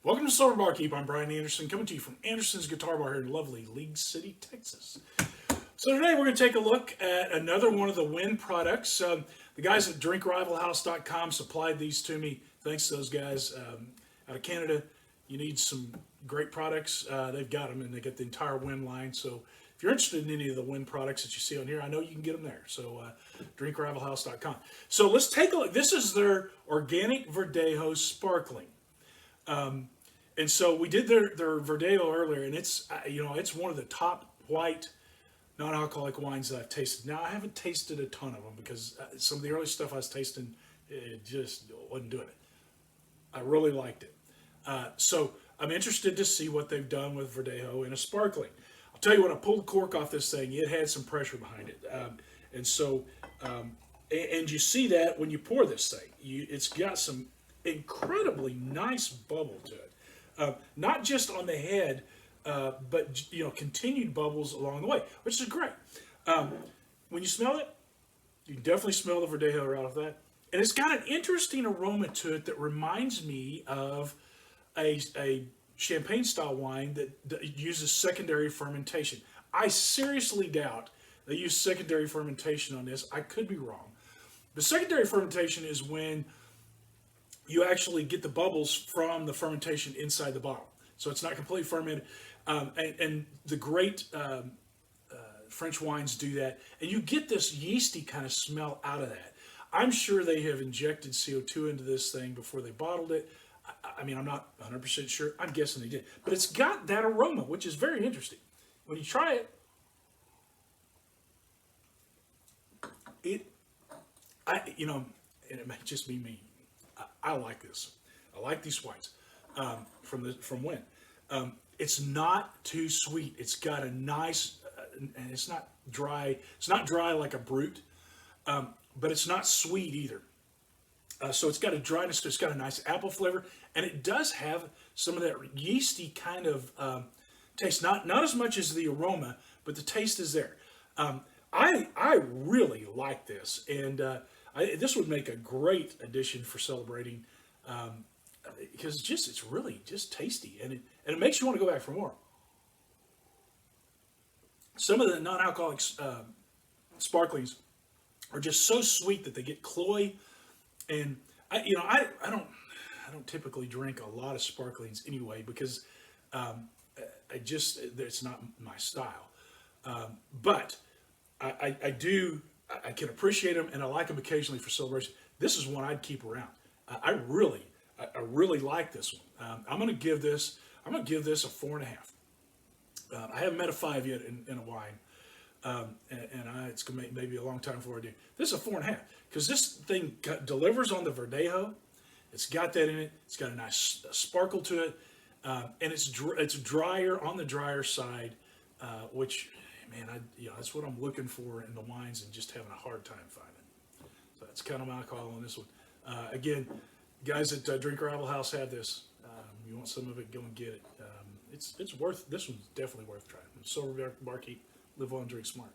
Welcome to Sober Barkeep. I'm Brian Anderson, coming to you from Anderson's Guitar Bar here in lovely League City, Texas. So today we're going to take a look at another one of the Win products. The guys at DrinkRivalHouse.com supplied these to me. Thanks to those guys out of Canada. You need some great products. They've got them, and they get the entire Win line. So if you're interested in any of the Win products that you see on here, I know you can get them there. So DrinkRivalHouse.com. So let's take a look. This is their organic Verdejo sparkling. And so we did their Verdejo earlier, and it's it's one of the top white non-alcoholic wines that I've tasted. Now I haven't tasted a ton of them because some of the early stuff I was tasting, it just wasn't doing it. I really liked it. So I'm interested to see what they've done with Verdejo in a sparkling. I'll tell you when I pulled the cork off this thing, it had some pressure behind it, and you see that when you pour this thing, it's got some incredibly nice bubble to it. Not just on the head, but continued bubbles along the way, which is great. When you smell it, you can definitely smell the Verdejo right off that, and it's got an interesting aroma to it that reminds me of a champagne-style wine that uses secondary fermentation. I seriously doubt they use secondary fermentation on this. I could be wrong. The secondary fermentation is when you actually get the bubbles from the fermentation inside the bottle. So it's not completely fermented. And the great French wines do that. And you get this yeasty kind of smell out of that. I'm sure they have injected CO2 into this thing before they bottled it. I mean, I'm not 100% sure. I'm guessing they did. But it's got that aroma, which is very interesting. When you try it, and it may just be me. I like this. I like these wines from Win. It's not too sweet. It's got a nice, and it's not dry. It's not dry like a brute, but it's not sweet either. So it's got a dryness. It's got a nice apple flavor, and it does have some of that yeasty kind of taste. Not as much as the aroma, but the taste is there. I really like this, and this would make a great addition for celebrating because it's really just tasty, and it makes you want to go back for more. Some of the non-alcoholic sparklings are just so sweet that they get cloy, and I don't typically drink a lot of sparklings anyway because it's not my style, but I can appreciate them, and I like them occasionally for celebration. This is one I'd keep around. I really like this one. I'm gonna give this a 4.5. I haven't met a 5 yet in a wine, it's gonna maybe a long time before I do. This is a 4.5 because this thing delivers on the Verdejo. It's got that in it. It's got a nice sparkle to it, and it's drier on the drier side, which. Man, that's what I'm looking for in the wines and just having a hard time finding. So that's kind of my call on this one. Again, guys at Drink Rival House have this. You want some of it, go and get it. It's worth. This one's definitely worth trying. Sober Barkeep, live on, drink smart.